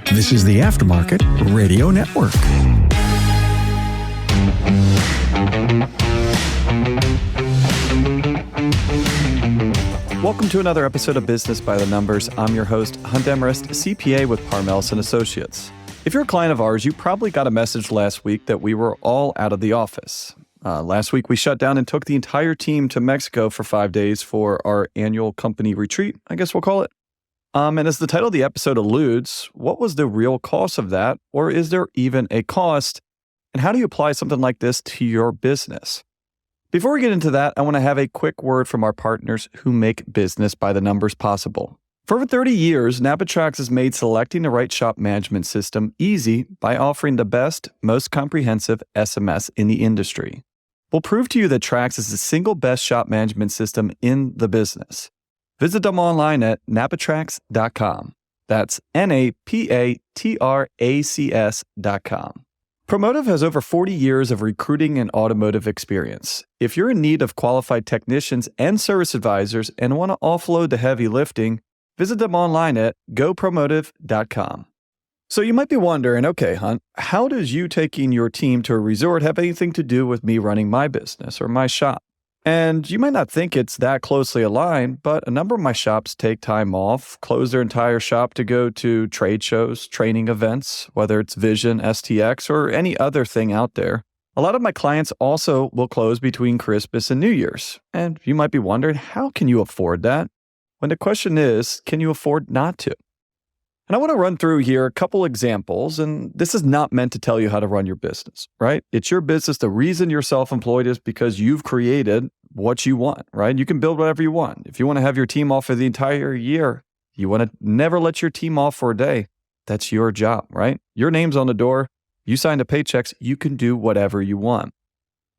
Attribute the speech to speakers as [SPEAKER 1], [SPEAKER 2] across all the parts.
[SPEAKER 1] This is the Aftermarket Radio Network.
[SPEAKER 2] Welcome to another episode of Business by the Numbers. I'm your host, Hunt Demarest, CPA with Parmelis & Associates. If you're a client of ours, you probably got a message last week that we were all out of the office. Last week, we shut down and took the entire team to Mexico for 5 days for our annual company retreat, I guess we'll call it. And as the title of the episode alludes, what was the real cost of that? Or is there even a cost? And how do you apply something like this to your business? Before we get into that, I want to have a quick word from our partners who make Business by the Numbers possible. For over 30 years, Napatrax has made selecting the right shop management system easy by offering the best, most comprehensive SMS in the industry. We'll prove to you that Trax is the single best shop management system in the business. Visit them online at napatrax.com. That's NAPATRACS.com. Promotive has over 40 years of recruiting and automotive experience. If you're in need of qualified technicians and service advisors and want to offload the heavy lifting, visit them online at gopromotive.com. So you might be wondering, okay, Hunt, how does you taking your team to a resort have anything to do with me running my business or my shop? And you might not think it's that closely aligned, but a number of my shops take time off, close their entire shop to go to trade shows, training events, whether it's Vision, STX, or any other thing out there. A lot of my clients also will close between Christmas and New Year's. And you might be wondering, how can you afford that? When the question is, can you afford not to? And I want to run through here a couple examples, and this is not meant to tell you how to run your business, right? It's your business. The reason you're self-employed is because you've created what you want, right? You can build whatever you want. If you want to have your team off for the entire year, you want to never let your team off for a day, that's your job, right? Your name's on the door. You sign the paychecks. You can do whatever you want.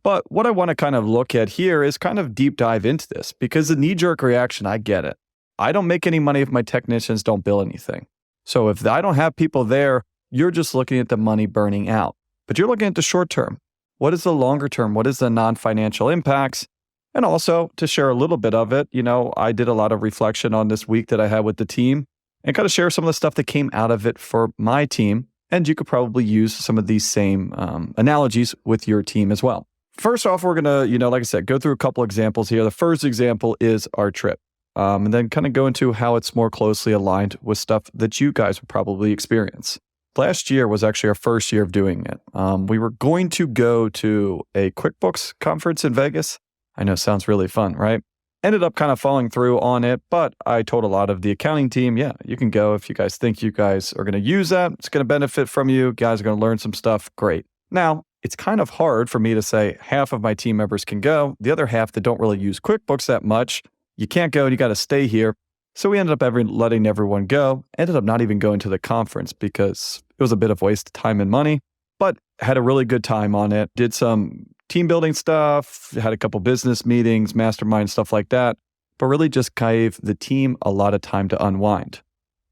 [SPEAKER 2] But what I want to kind of look at here is kind of deep dive into this, because the knee-jerk reaction, I get it. I don't make any money if my technicians don't bill anything. So if I don't have people there, you're just looking at the money burning out. But you're looking at the short term. What is the longer term? What is the non-financial impacts? And also, to share a little bit of it, I did a lot of reflection on this week that I had with the team and kind of share some of the stuff that came out of it for my team. And you could probably use some of these same analogies with your team as well. First off, we're going to, like I said, go through a couple examples here. The first example is our trip. And then kind of go into how it's more closely aligned with stuff that you guys would probably experience. Last year was actually our first year of doing it. We were going to go to a QuickBooks conference in Vegas. I know, sounds really fun, right? Ended up kind of falling through on it, but I told a lot of the accounting team, yeah, you can go if you guys think you guys are going to use that. It's going to benefit from you. Guys are going to learn some stuff. Great. Now, it's kind of hard for me to say half of my team members can go. The other half that don't really use QuickBooks that much, you can't go and you got to stay here. So we ended up letting everyone go. Ended up not even going to the conference because it was a bit of waste of time and money, but had a really good time on it. Did some team building stuff, had a couple business meetings, mastermind, stuff like that, but really just gave the team a lot of time to unwind.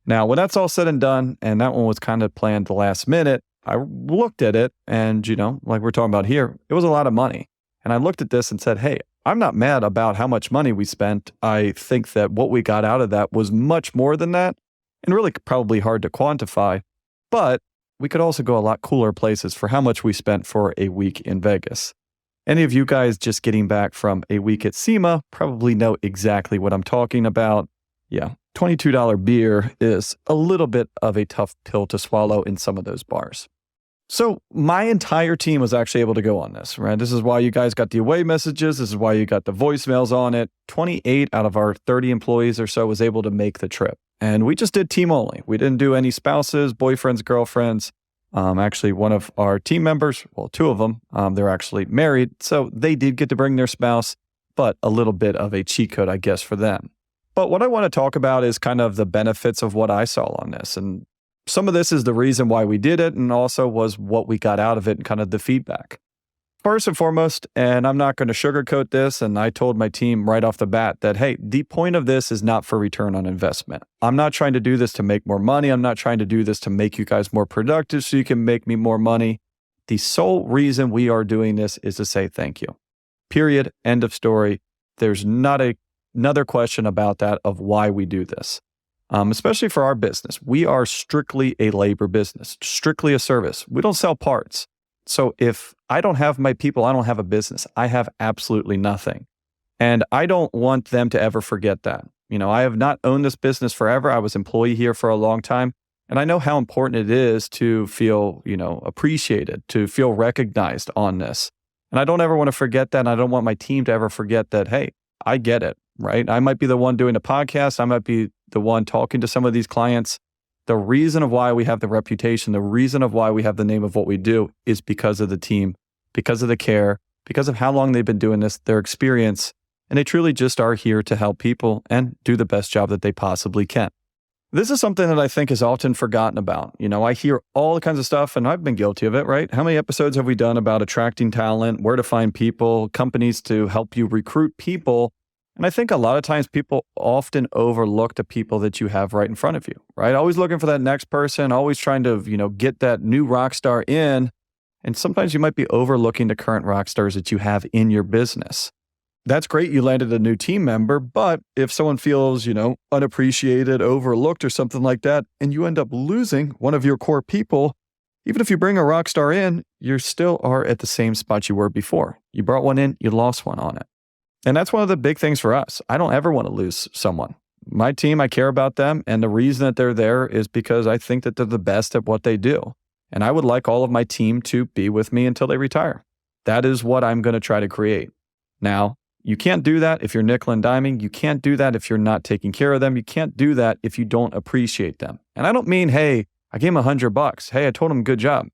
[SPEAKER 2] Now, when that's all said and done, and that one was kind of planned the last minute, I looked at it and, like we're talking about here, it was a lot of money. And I looked at this and said, hey, I'm not mad about how much money we spent. I think that what we got out of that was much more than that and really probably hard to quantify. But we could also go a lot cooler places for how much we spent for a week in Vegas. Any of you guys just getting back from a week at SEMA probably know exactly what I'm talking about. Yeah, $22 beer is a little bit of a tough pill to swallow in some of those bars. So my entire team was actually able to go on this, right? This is why you guys got the away messages. This is why you got the voicemails on it. 28 out of our 30 employees or so was able to make the trip. And we just did team only. We didn't do any spouses, boyfriends, girlfriends. Actually, one of our team members, well, two of them, they're actually married. So they did get to bring their spouse, but a little bit of a cheat code, I guess, for them. But what I want to talk about is kind of the benefits of what I saw on this. And some of this is the reason why we did it and also was what we got out of it and kind of the feedback. First and foremost, and I'm not going to sugarcoat this, and I told my team right off the bat that, hey, the point of this is not for return on investment. I'm not trying to do this to make more money. I'm not trying to do this to make you guys more productive so you can make me more money. The sole reason we are doing this is to say thank you. Period. End of story. There's not another question about that of why we do this. especially for our business. We are strictly a labor business, strictly a service. We don't sell parts. So if I don't have my people, I don't have a business. I have absolutely nothing. And I don't want them to ever forget that. I have not owned this business forever. I was employee here for a long time. And I know how important it is to feel, appreciated, to feel recognized on this. And I don't ever want to forget that. And I don't want my team to ever forget that, hey, I get it, right? I might be the one doing the podcast. I might be the one talking to some of these clients. The reason of why we have the reputation, the reason of why we have the name of what we do is because of the team, because of the care, because of how long they've been doing this, their experience. And they truly just are here to help people and do the best job that they possibly can. This is something that I think is often forgotten about. I hear all kinds of stuff, and I've been guilty of it, right? How many episodes have we done about attracting talent, where to find people, companies to help you recruit people? And I think a lot of times people often overlook the people that you have right in front of you, right? Always looking for that next person, always trying to, get that new rock star in. And sometimes you might be overlooking the current rock stars that you have in your business. That's great. You landed a new team member, but if someone feels, unappreciated, overlooked or something like that, and you end up losing one of your core people, even if you bring a rock star in, you still are at the same spot you were before. You brought one in, you lost one on it. And that's one of the big things for us. I don't ever want to lose someone. My team, I care about them. And the reason that they're there is because I think that they're the best at what they do. And I would like all of my team to be with me until they retire. That is what I'm going to try to create. Now, you can't do that if you're nickel and diming. You can't do that if you're not taking care of them. You can't do that if you don't appreciate them. And I don't mean, hey, I gave him $100. Hey, I told him good job.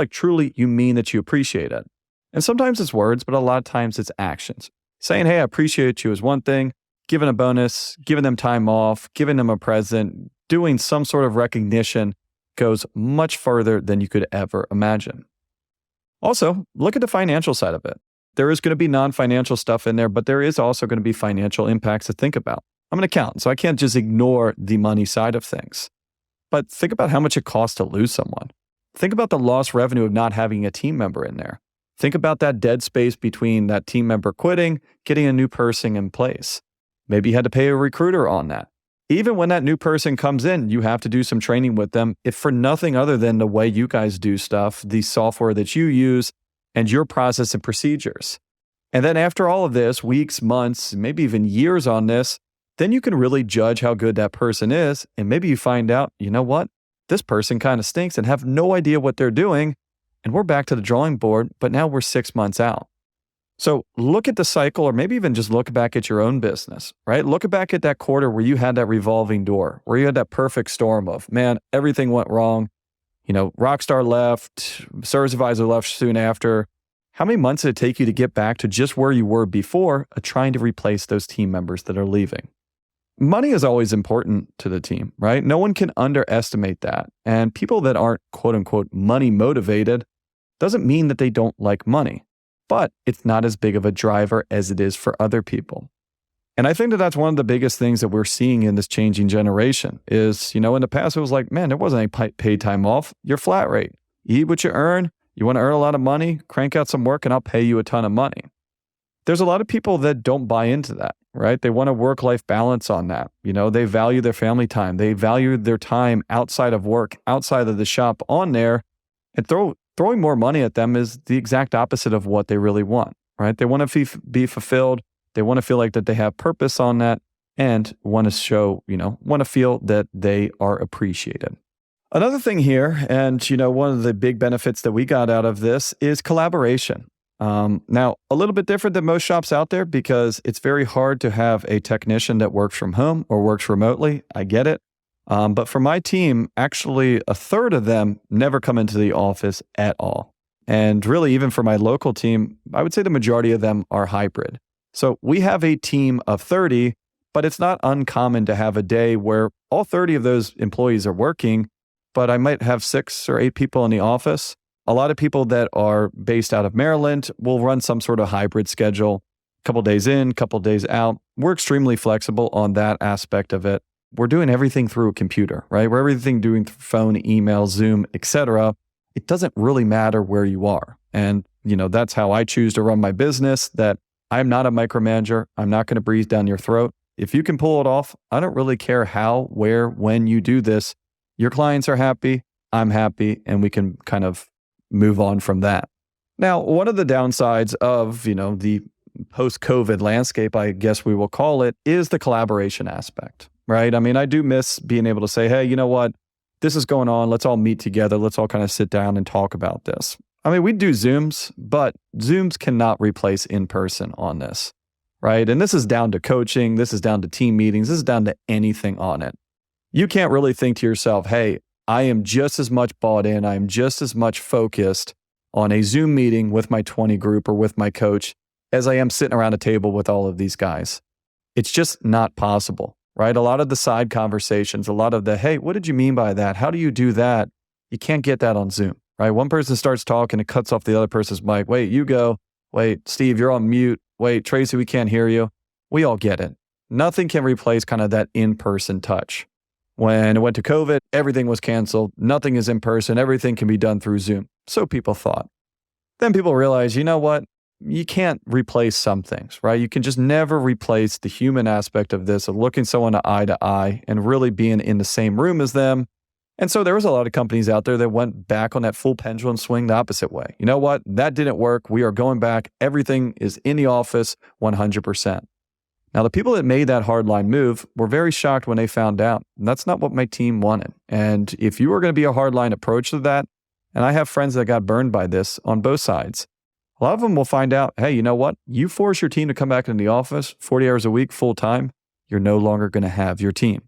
[SPEAKER 2] Truly, you mean that you appreciate it. And sometimes it's words, but a lot of times it's actions. Saying, hey, I appreciate you is one thing. Giving a bonus, giving them time off, giving them a present, doing some sort of recognition goes much further than you could ever imagine. Also, look at the financial side of it. There is going to be non-financial stuff in there, but there is also going to be financial impacts to think about. I'm an accountant, so I can't just ignore the money side of things. But think about how much it costs to lose someone. Think about the lost revenue of not having a team member in there. Think about that dead space between that team member quitting, getting a new person in place. Maybe you had to pay a recruiter on that. Even when that new person comes in, you have to do some training with them, if for nothing other than the way you guys do stuff, the software that you use, and your process and procedures. And then after all of this, weeks, months, maybe even years on this, then you can really judge how good that person is. And maybe you find out, you know what? This person kind of stinks and have no idea what they're doing. And we're back to the drawing board, but now we're 6 months out. So look at the cycle, or maybe even just look back at your own business, right? Look back at that quarter where you had that revolving door, where you had that perfect storm of, man, everything went wrong. Rockstar left, service advisor left soon after. How many months did it take you to get back to just where you were before, trying to replace those team members that are leaving? Money is always important to the team, right? No one can underestimate that. And people that aren't quote unquote money motivated doesn't mean that they don't like money, but it's not as big of a driver as it is for other people. And I think that that's one of the biggest things that we're seeing in this changing generation is, in the past, it was like, man, there wasn't any paid time off. You're flat rate. You eat what you earn. You want to earn a lot of money, crank out some work and I'll pay you a ton of money. There's a lot of people that don't buy into that, right? They want a work-life balance on that. They value their family time. They value their time outside of work, outside of the shop on there. And throwing more money at them is the exact opposite of what they really want, right? They want to be fulfilled. They want to feel like that they have purpose on that and want to show, want to feel that they are appreciated. Another thing here, and one of the big benefits that we got out of this is collaboration. Now, a little bit different than most shops out there because it's very hard to have a technician that works from home or works remotely. I get it. But for my team, actually a third of them never come into the office at all. And really, even for my local team, I would say the majority of them are hybrid. So we have a team of 30, but it's not uncommon to have a day where all 30 of those employees are working, but I might have 6 or 8 people in the office. A lot of people that are based out of Maryland will run some sort of hybrid schedule, a couple days in, a couple days out. We're extremely flexible on that aspect of it. We're doing everything through a computer, right? We're everything doing through phone, email, Zoom, etc. It doesn't really matter where you are. And, that's how I choose to run my business, that I'm not a micromanager. I'm not going to breathe down your throat. If you can pull it off, I don't really care how, where, when you do this. Your clients are happy, I'm happy, and we can kind of move on from that. Now, one of the downsides of, the post-COVID landscape, I guess we will call it, is the collaboration aspect, right? I mean, I do miss being able to say, hey, you know what? This is going on. Let's all meet together. Let's all kind of sit down and talk about this. I mean, we do Zooms, but Zooms cannot replace in-person on this, right? And this is down to coaching. This is down to team meetings. This is down to anything on it. You can't really think to yourself, hey, I am just as much bought in. I am just as much focused on a Zoom meeting with my 20 group or with my coach as I am sitting around a table with all of these guys. It's just not possible, right? A lot of the side conversations, a lot of the, hey, what did you mean by that? How do you do that? You can't get that on Zoom, right? One person starts talking, it cuts off the other person's mic. Wait, you go. Wait, Steve, you're on mute. Wait, Tracy, we can't hear you. We all get it. Nothing can replace kind of that in-person touch. When it went to COVID, everything was canceled. Nothing is in person. Everything can be done through Zoom. So people thought. Then people realized, you know what? You can't replace some things, right? You can just never replace the human aspect of this, of looking someone eye to eye and really being in the same room as them. And so there was a lot of companies out there that went back on that full pendulum swing the opposite way. You know what? That didn't work. We are going back. Everything is in the office 100%. Now, the people that made that hardline move were very shocked when they found out. And that's not what my team wanted. And if you were going to be a hardline approach to that, and I have friends that got burned by this on both sides, a lot of them will find out, hey, you know what? You force your team to come back into the office 40 hours a week, full time, you're no longer going to have your team.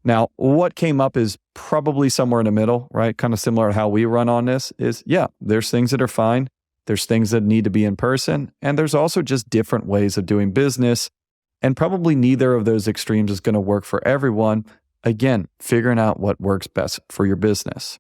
[SPEAKER 2] Now, what came up is probably somewhere in the middle, right? Kind of similar to how we run on this is, yeah, there's things that are fine. There's things that need to be in person. And there's also just different ways of doing business. And probably neither of those extremes is going to work for everyone. Again, figuring out what works best for your business.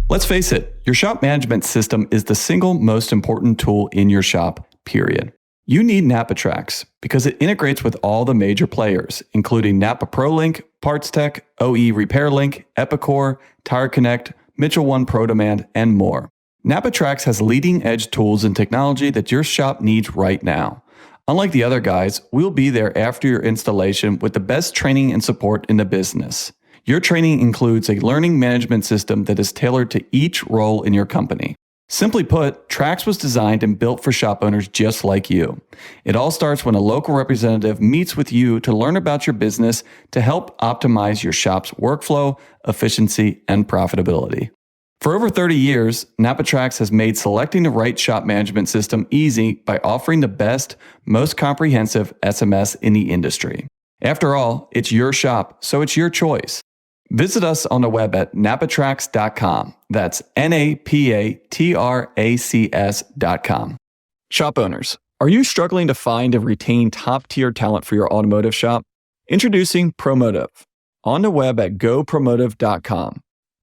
[SPEAKER 2] Let's face it, your shop management system is the single most important tool in your shop, period. You need NapaTrax because it integrates with all the major players, including Napa ProLink, PartsTech, OE RepairLink, Epicor, Tire Connect, Mitchell 1 ProDemand, and more. NapaTrax has leading-edge tools and technology that your shop needs right now. Unlike the other guys, we'll be there after your installation with the best training and support in the business. Your training includes a learning management system that is tailored to each role in your company. Simply put, Trax was designed and built for shop owners just like you. It all starts when a local representative meets with you to learn about your business to help optimize your shop's workflow, efficiency, and profitability. For over 30 years, NapaTrax has made selecting the right shop management system easy by offering the best, most comprehensive SMS in the industry. After all, it's your shop, so it's your choice. Visit us on the web at napatrax.com. That's napatracs.com. Shop owners, are you struggling to find and retain top-tier talent for your automotive shop? Introducing Promotive on the web at gopromotive.com.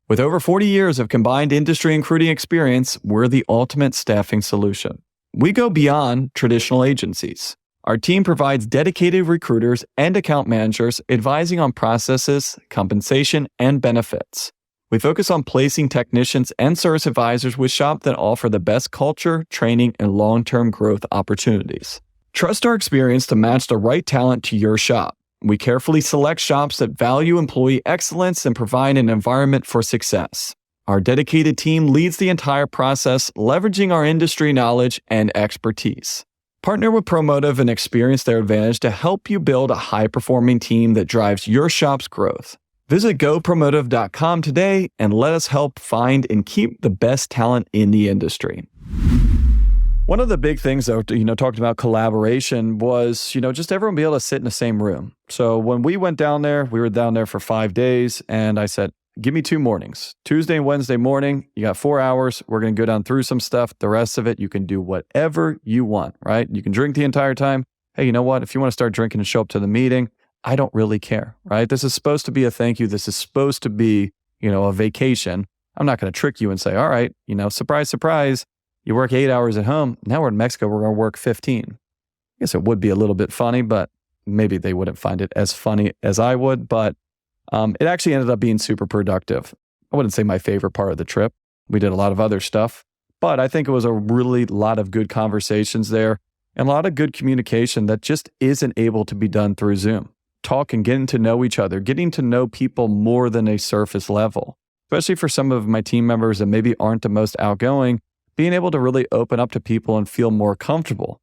[SPEAKER 2] With over 40 years of combined industry and recruiting experience, we're the ultimate staffing solution. We go beyond traditional agencies. Our team provides dedicated recruiters and account managers advising on processes, compensation, and benefits. We focus on placing technicians and service advisors with shops that offer the best culture, training, and long-term growth opportunities. Trust our experience to match the right talent to your shop. We carefully select shops that value employee excellence and provide an environment for success. Our dedicated team leads the entire process, leveraging our industry knowledge and expertise. Partner with Promotive and experience their advantage to help you build a high-performing team that drives your shop's growth. Visit gopromotive.com today and let us help find and keep the best talent in the industry. One of the big things that, talked about collaboration was, just everyone be able to sit in the same room. So when we went down there, we were down there for 5 days, and I said, give me 2 mornings. Tuesday and Wednesday morning, you got 4 hours. We're going to go down through some stuff. The rest of it, you can do whatever you want, right? You can drink the entire time. Hey, you know what? If you want to start drinking and show up to the meeting, I don't really care, right? This is supposed to be a thank you. This is supposed to be, a vacation. I'm not going to trick you and say, all right, surprise, surprise. You work 8 hours at home. Now we're in Mexico. We're going to work 15. I guess it would be a little bit funny, but maybe they wouldn't find it as funny as I would. But it actually ended up being super productive. I wouldn't say my favorite part of the trip. We did a lot of other stuff, but I think it was a really lot of good conversations there. and a lot of good communication that just isn't able to be done through Zoom. Talking, getting to know each other, getting to know people more than a surface level, especially for some of my team members that maybe aren't the most outgoing, being able to really open up to people and feel more comfortable.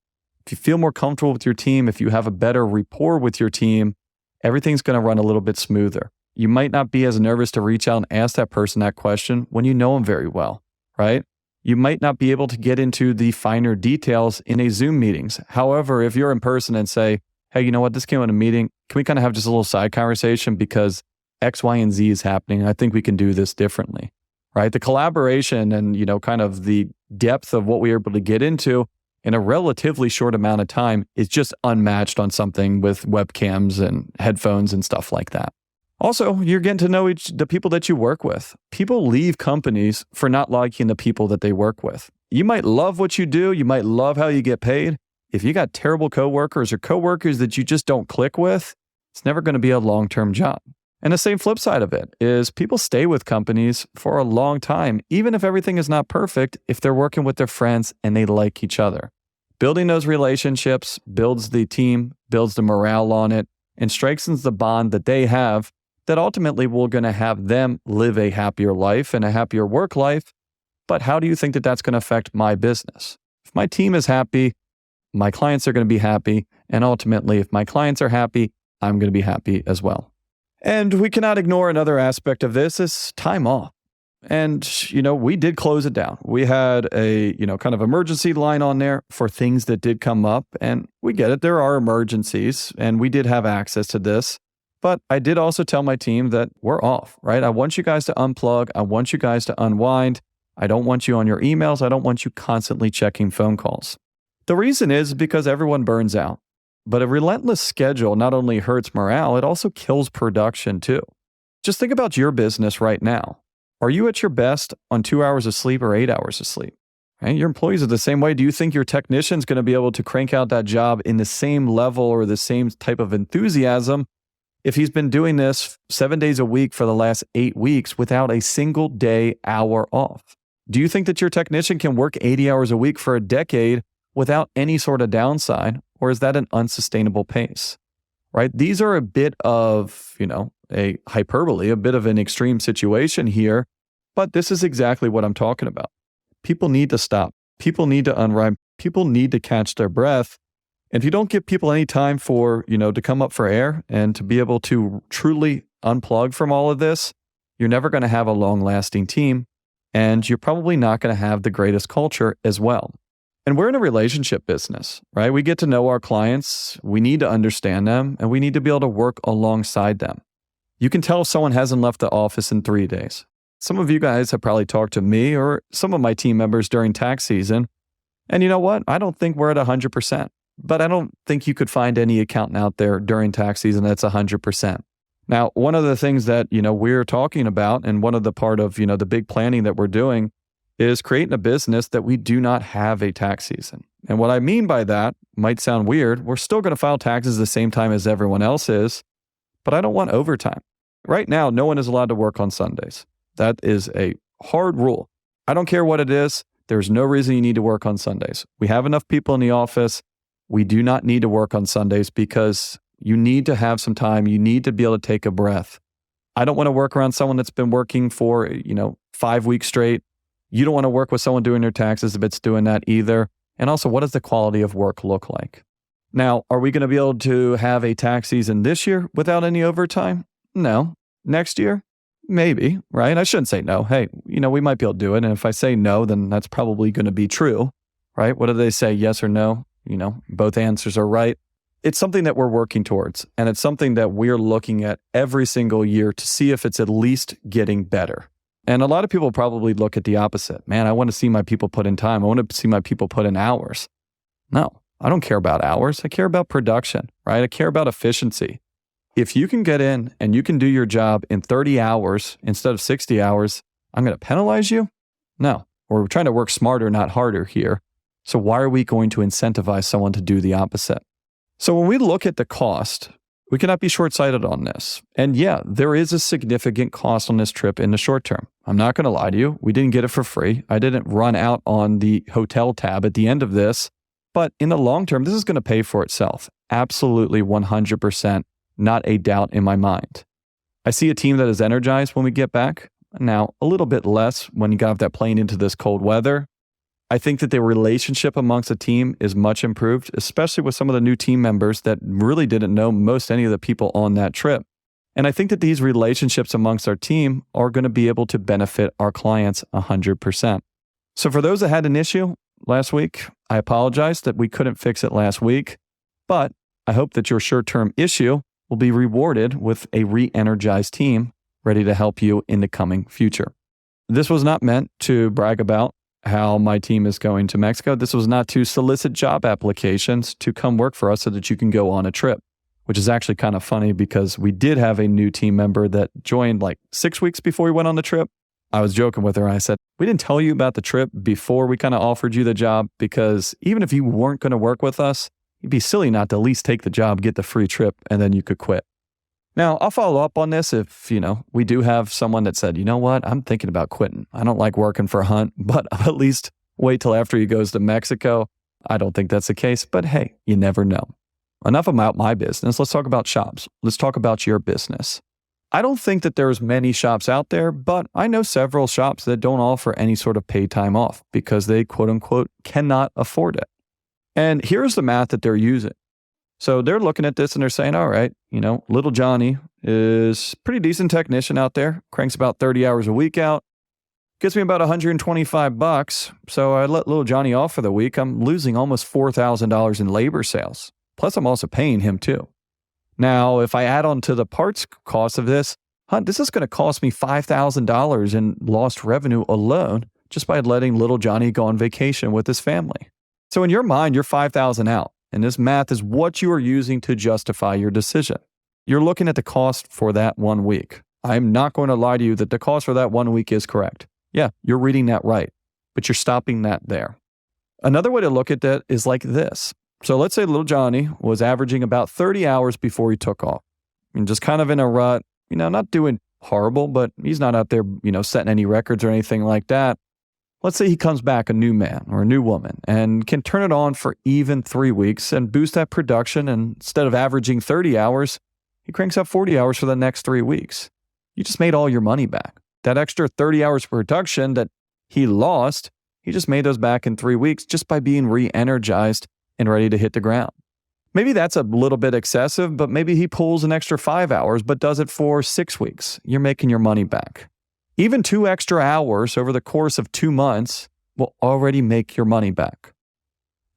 [SPEAKER 2] If you feel more comfortable with your team, if you have a better rapport with your team, everything's going to run a little bit smoother. You might not be as nervous to reach out and ask that person that question when you know them very well, right? You might not be able to get into the finer details in a Zoom meetings. However, if you're in person and say, hey, you know what, this came in a meeting, can we kind of have just a little side conversation because X, Y, and Z is happening. I think we can do this differently, right? The collaboration and, kind of the depth of what we are able to get into in a relatively short amount of time is just unmatched on something with webcams and headphones and stuff like that. Also, you're getting to know the people that you work with. People leave companies for not liking the people that they work with. You might love what you do. You might love how you get paid. If you got terrible coworkers or coworkers that you just don't click with, it's never going to be a long-term job. And the same flip side of it is people stay with companies for a long time, even if everything is not perfect, if they're working with their friends and they like each other. Building those relationships builds the team, builds the morale on it, and strengthens the bond that they have that ultimately will going to have them live a happier life and a happier work life. But how do you think that that's going to affect my business? If my team is happy, my clients are going to be happy. And ultimately, if my clients are happy, I'm going to be happy as well. And we cannot ignore another aspect of this is time off. And, we did close it down. We had a, kind of emergency line on there for things that did come up. And we get it. There are emergencies and we did have access to this. But I did also tell my team that we're off, right? I want you guys to unplug. I want you guys to unwind. I don't want you on your emails. I don't want you constantly checking phone calls. The reason is because everyone burns out. But a relentless schedule not only hurts morale, it also kills production too. Just think about your business right now. Are you at your best on 2 hours of sleep or 8 hours of sleep? Right? Your employees are the same way. Do you think your technician's going to be able to crank out that job in the same level or the same type of enthusiasm if he's been doing this 7 days a week for the last 8 weeks without a single day hour off? Do you think that your technician can work 80 hours a week for a decade without any sort of downside, or is that an unsustainable pace? Right? These are a bit of, a hyperbole, a bit of an extreme situation here, but this is exactly what I'm talking about. People need to stop. People need to unwind. People need to catch their breath. And if you don't give people any time for, to come up for air and to be able to truly unplug from all of this, you're never going to have a long-lasting team, and you're probably not going to have the greatest culture as well. And we're in a relationship business, right? We get to know our clients, we need to understand them, and we need to be able to work alongside them. You can tell if someone hasn't left the office in 3 days. Some of you guys have probably talked to me or some of my team members during tax season, and you know what? I don't think we're at 100%. But I don't think you could find any accountant out there during tax season that's 100%. Now, one of the things that, we're talking about, and one of the part of, the big planning that we're doing is creating a business that we do not have a tax season. And what I mean by that might sound weird. We're still going to file taxes the same time as everyone else is, but I don't want overtime. Right now, no one is allowed to work on Sundays. That is a hard rule. I don't care what it is. There's no reason you need to work on Sundays. We have enough people in the office. We do not need to work on Sundays because you need to have some time. You need to be able to take a breath. I don't want to work around someone that's been working for, 5 weeks straight. You don't want to work with someone doing their taxes if it's doing that either. And also, what does the quality of work look like? Now, are we going to be able to have a tax season this year without any overtime? No. Next year? Maybe, right? I shouldn't say no. Hey, we might be able to do it. And if I say no, then that's probably going to be true, right? What do they say? Yes or no? Both answers are right. It's something that we're working towards, and it's something that we're looking at every single year to see if it's at least getting better. And a lot of people probably look at the opposite. Man, I want to see my people put in time. I want to see my people put in hours. No, I don't care about hours. I care about production, right? I care about efficiency. If you can get in and you can do your job in 30 hours instead of 60 hours, I'm going to penalize you? No, we're trying to work smarter, not harder here. So why are we going to incentivize someone to do the opposite? So when we look at the cost, we cannot be short-sighted on this. And yeah, there is a significant cost on this trip in the short term. I'm not going to lie to you. We didn't get it for free. I didn't run out on the hotel tab at the end of this But in the long term, this is going to pay for itself. Absolutely 100%, not a doubt in my mind. I see a team that is energized when we get back. Now, a little bit less when you got off that plane into this cold weather. I think that the relationship amongst the team is much improved, especially with some of the new team members that really didn't know most any of the people on that trip. And I think that these relationships amongst our team are going to be able to benefit our clients 100%. So for those that had an issue last week, I apologize that we couldn't fix it last week, but I hope that your short-term issue will be rewarded with a re-energized team ready to help you in the coming future. This was not meant to brag about how my team is going to Mexico. This was not to solicit job applications to come work for us so that you can go on a trip, which is actually kind of funny because we did have a new team member that joined like 6 weeks before we went on the trip. I was joking with her and I said, we didn't tell you about the trip before we kind of offered you the job because even if you weren't going to work with us, you'd be silly not to at least take the job, get the free trip, and then you could quit. Now, I'll follow up on this if, we do have someone that said, you know what, I'm thinking about quitting. I don't like working for Hunt, but I'll at least wait till after he goes to Mexico. I don't think that's the case, but hey, you never know. Enough about my business. Let's talk about shops. Let's talk about your business. I don't think that there's many shops out there, but I know several shops that don't offer any sort of paid time off because they quote unquote cannot afford it. And here's the math that they're using. So they're looking at this and they're saying, all right, little Johnny is pretty decent technician out there, cranks about 30 hours a week out, gets me about $125. So I let little Johnny off for the week. I'm losing almost $4,000 in labor sales. Plus I'm also paying him too. Now, if I add on to the parts cost of this, this is going to cost me $5,000 in lost revenue alone just by letting little Johnny go on vacation with his family. So in your mind, you're $5,000 out. And this math is what you are using to justify your decision. You're looking at the cost for that 1 week. I'm not going to lie to you that the cost for that 1 week is correct. Yeah, you're reading that right, but you're stopping that there. Another way to look at that is like this. So let's say little Johnny was averaging about 30 hours before he took off. Just kind of in a rut, not doing horrible, but he's not out there, setting any records or anything like that. Let's say he comes back a new man or a new woman and can turn it on for even 3 weeks and boost that production. And instead of averaging 30 hours, he cranks up 40 hours for the next 3 weeks. You just made all your money back. That extra 30 hours of production that he lost, he just made those back in 3 weeks just by being re-energized and ready to hit the ground. Maybe that's a little bit excessive, but maybe he pulls an extra 5 hours, but does it for 6 weeks. You're making your money back. Even 2 extra hours over the course of 2 months will already make your money back.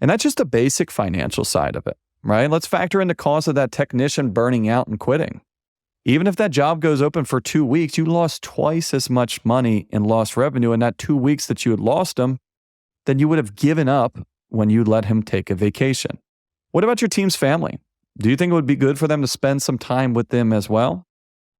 [SPEAKER 2] And that's just the basic financial side of it, right? Let's factor in the cost of that technician burning out and quitting. Even if that job goes open for 2 weeks, you lost twice as much money in lost revenue in that 2 weeks that you had lost him than you would have given up when you let him take a vacation. What about your team's family? Do you think it would be good for them to spend some time with them as well?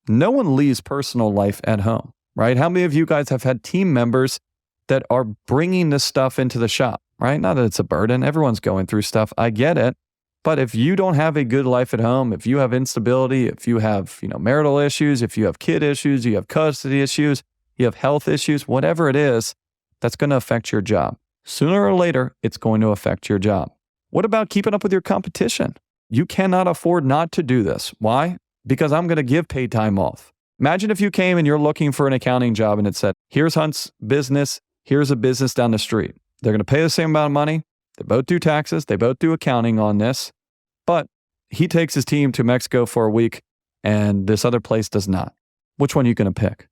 [SPEAKER 2] No one leaves personal life at home, right? How many of you guys have had team members that are bringing this stuff into the shop, right? Not that it's a burden. Everyone's going through stuff. I get it. But if you don't have a good life at home, if you have instability, if you have, marital issues, if you have kid issues, you have custody issues, you have health issues, whatever it is, that's going to affect your job. Sooner or later, it's going to affect your job. What about keeping up with your competition? You cannot afford not to do this. Why? Because I'm going to give paid time off. Imagine if you came and you're looking for an accounting job and it said, here's Hunt's business, here's a business down the street. They're going to pay the same amount of money. They both do taxes. They both do accounting on this. But he takes his team to Mexico for a week and this other place does not. Which one are you going to pick?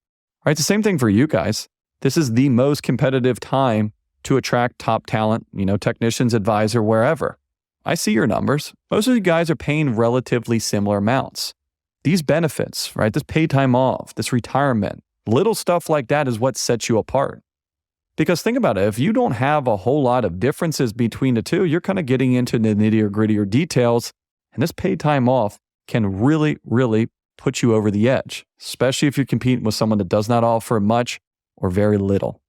[SPEAKER 2] Right? It's the same thing for you guys. This is the most competitive time to attract top talent, technicians, advisor, wherever. I see your numbers. Most of you guys are paying relatively similar amounts. These benefits, right? This paid time off, this retirement, little stuff like that is what sets you apart. Because think about it, if you don't have a whole lot of differences between the two, you're kind of getting into the nitty-gritty details, and this paid time off can really, really put you over the edge, especially if you're competing with someone that does not offer much or very little.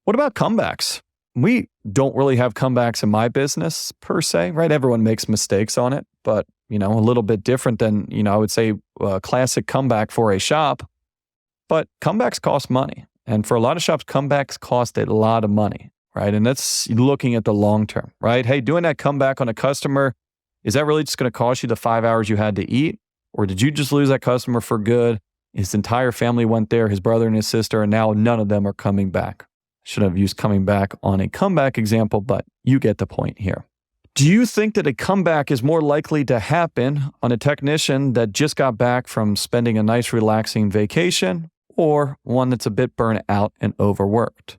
[SPEAKER 2] What about comebacks? We don't really have comebacks in my business per se, right? Everyone makes mistakes on it, but, a little bit different than, I would say a classic comeback for a shop. But comebacks cost money. And for a lot of shops, comebacks cost a lot of money. right? And that's looking at the long term, right? Hey, doing that comeback on a customer, is that really just going to cost you the 5 hours you had to eat? Or did you just lose that customer for good? His entire family went there, his brother and his sister, and now none of them are coming back. Should have used coming back on a comeback example, but you get the point here. Do you think that a comeback is more likely to happen on a technician that just got back from spending a nice relaxing vacation or one that's a bit burnt out and overworked?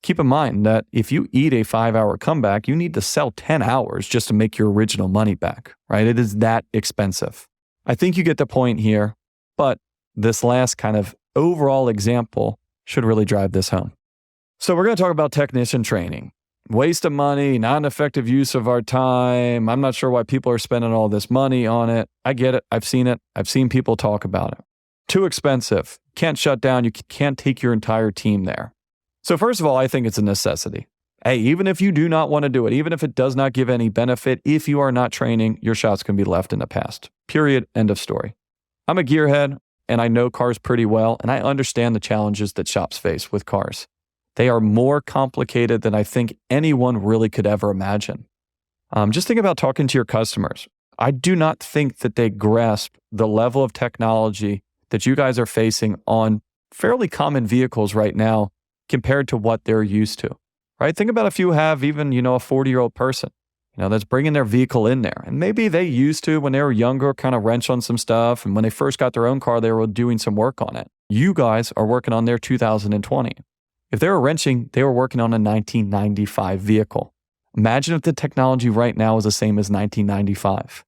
[SPEAKER 2] Keep in mind that if you eat a 5-hour comeback, you need to sell 10 hours just to make your original money back, right? It is that expensive. I think you get the point here, but this last kind of overall example should really drive this home. So we're going to talk about technician training. Waste of money, not an effective use of our time. I'm not sure why people are spending all this money on it. I get it. I've seen it. I've seen people talk about it. Too expensive. Can't shut down. You can't take your entire team there. So first of all, I think it's a necessity. Hey, even if you do not want to do it, even if it does not give any benefit, if you are not training, your shop's going to be left in the past. Period. End of story. I'm a gearhead and I know cars pretty well, and I understand the challenges that shops face with cars. They are more complicated than I think anyone really could ever imagine. Just think about talking to your customers. I do not think that they grasp the level of technology that you guys are facing on fairly common vehicles right now compared to what they're used to, right? Think about if you have even, a 40-year-old person, that's bringing their vehicle in there. And maybe they used to, when they were younger, kind of wrench on some stuff. And when they first got their own car, they were doing some work on it. You guys are working on their 2020. If they were wrenching, they were working on a 1995 vehicle. Imagine if the technology right now is the same as 1995.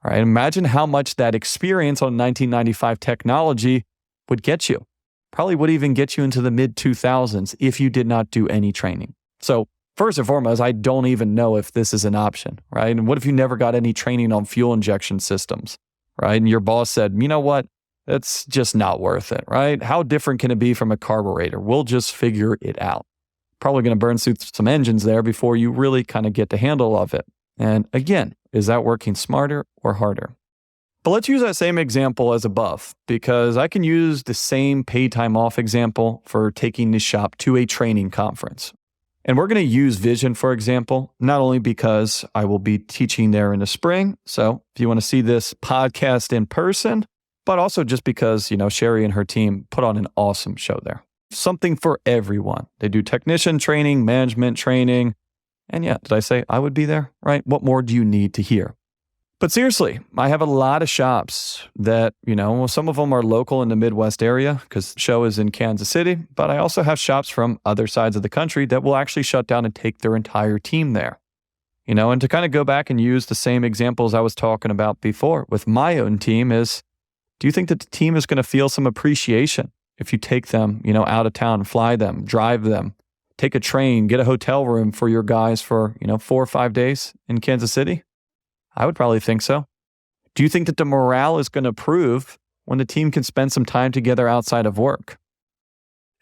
[SPEAKER 2] All right, imagine how much that experience on 1995 technology would get you. Probably would even get you into the mid-2000s if you did not do any training. So first and foremost, I don't even know if this is an option, right? And what if you never got any training on fuel injection systems, right? And your boss said, you know what? It's just not worth it, right? How different can it be from a carburetor? We'll just figure it out. Probably going to burn through some engines there before you really kind of get the handle of it. And again, is that working smarter or harder? But let's use that same example as above, because I can use the same paid time off example for taking the shop to a training conference. And we're going to use Vision, for example, not only because I will be teaching there in the spring. So if you want to see this podcast in person, but also just because, Sherry and her team put on an awesome show there. Something for everyone. They do technician training, management training. And yeah, did I say I would be there, right? What more do you need to hear? But seriously, I have a lot of shops that, some of them are local in the Midwest area because the show is in Kansas City. But I also have shops from other sides of the country that will actually shut down and take their entire team there. And to kind of go back and use the same examples I was talking about before with my own team is, do you think that the team is going to feel some appreciation if you take them, out of town, fly them, drive them, take a train, get a hotel room for your guys for, 4 or 5 days in Kansas City? I would probably think so. Do you think that the morale is going to improve when the team can spend some time together outside of work?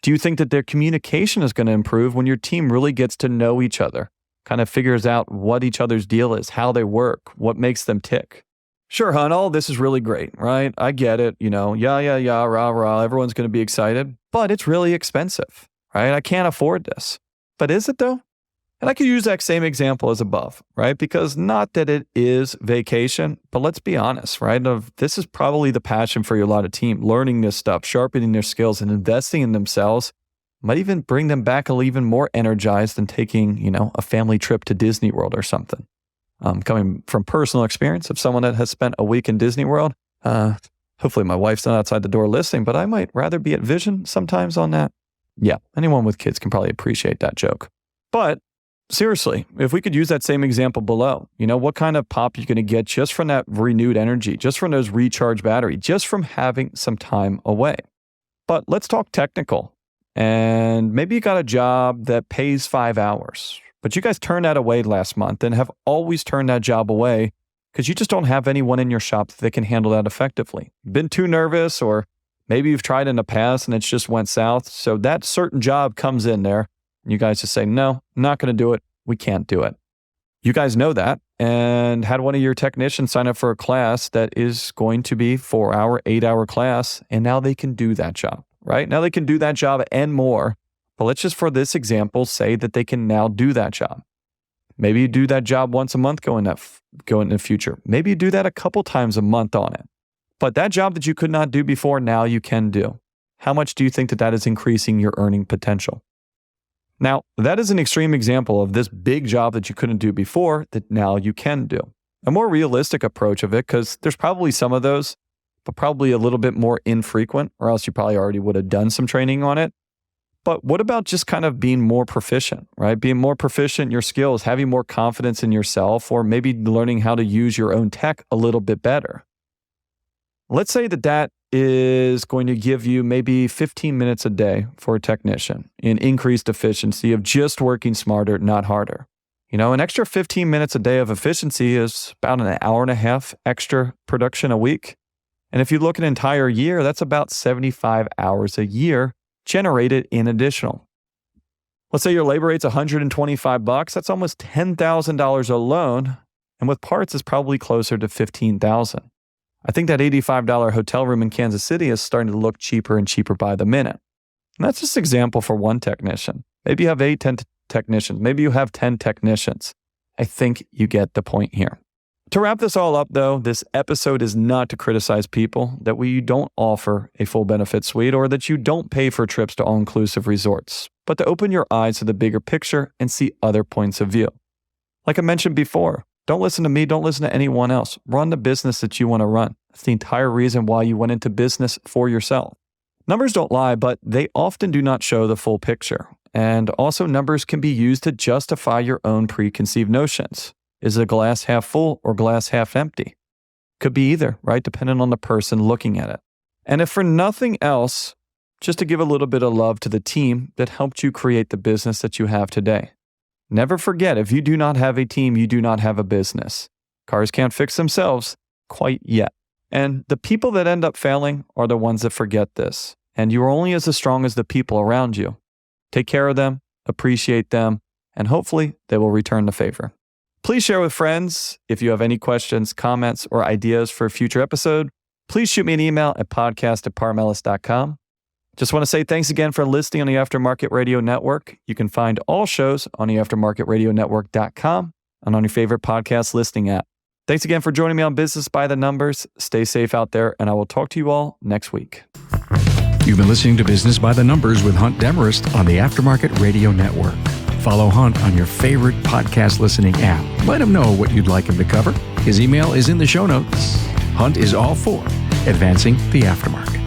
[SPEAKER 2] Do you think that their communication is going to improve when your team really gets to know each other, kind of figures out what each other's deal is, how they work, what makes them tick? Sure, hon, all this is really great, right? I get it, yeah, rah, rah, everyone's going to be excited, but it's really expensive, right? I can't afford this. But is it though? And I could use that same example as above, right? Because not that it is vacation, but let's be honest, right? This is probably the passion for a lot of team, learning this stuff, sharpening their skills and investing in themselves might even bring them back even more energized than taking, a family trip to Disney World or something. Coming from personal experience of someone that has spent a week in Disney World, hopefully my wife's not outside the door listening, but I might rather be at Vision sometimes on that. Yeah, anyone with kids can probably appreciate that joke. But seriously, if we could use that same example below, what kind of pop you're going to get just from that renewed energy, just from those recharged battery, just from having some time away. But let's talk technical. And maybe you got a job that pays 5 hours. But you guys turned that away last month and have always turned that job away because you just don't have anyone in your shop that can handle that effectively. You've been too nervous, or maybe you've tried in the past and it's just went south. So that certain job comes in there and you guys just say, no, I'm not going to do it. We can't do it. You guys know that and had one of your technicians sign up for a class that is going to be 4-hour, 8-hour class. And now they can do that job, right? Now they can do that job and more But let's just, for this example, say that they can now do that job. Maybe you do that job once a month going in the future. Maybe you do that a couple times a month on it. But that job that you could not do before, now you can do. How much do you think that is increasing your earning potential? Now, that is an extreme example of this big job that you couldn't do before that now you can do. A more realistic approach of it, because there's probably some of those, but probably a little bit more infrequent, or else you probably already would have done some training on it. But what about just kind of being more proficient, right? Being more proficient in your skills, having more confidence in yourself, or maybe learning how to use your own tech a little bit better. Let's say that is going to give you maybe 15 minutes a day for a technician in increased efficiency of just working smarter, not harder. An extra 15 minutes a day of efficiency is about an hour and a half extra production a week. And if you look at an entire year, that's about 75 hours a year generated in additional. Let's say your labor rate's $125. That's almost $10,000 alone. And with parts, it's probably closer to $15,000. I think that $85 hotel room in Kansas City is starting to look cheaper and cheaper by the minute. And that's just an example for one technician. Maybe you have 8, 10 technicians. Maybe you have 10 technicians. I think you get the point here. To wrap this all up, though, this episode is not to criticize people that we don't offer a full benefit suite or that you don't pay for trips to all-inclusive resorts, but to open your eyes to the bigger picture and see other points of view. Like I mentioned before, don't listen to me, don't listen to anyone else. Run the business that you want to run. That's the entire reason why you went into business for yourself. Numbers don't lie, but they often do not show the full picture. And also, numbers can be used to justify your own preconceived notions. Is it glass half full or glass half empty? Could be either, right? Depending on the person looking at it. And if for nothing else, just to give a little bit of love to the team that helped you create the business that you have today. Never forget, if you do not have a team, you do not have a business. Cars can't fix themselves quite yet. And the people that end up failing are the ones that forget this. And you are only as strong as the people around you. Take care of them, appreciate them, and hopefully they will return the favor. Please share with friends. If you have any questions, comments, or ideas for a future episode, please shoot me an email at podcast@parmelis.com. Just want to say thanks again for listening on the Aftermarket Radio Network. You can find all shows on the aftermarketradionetwork.com and on your favorite podcast listening app. Thanks again for joining me on Business by the Numbers. Stay safe out there, and I will talk to you all next week.
[SPEAKER 1] You've been listening to Business by the Numbers with Hunt Demarest on the Aftermarket Radio Network. Follow Hunt on your favorite podcast listening app. Let him know what you'd like him to cover. His email is in the show notes. Hunt is all for advancing the aftermarket.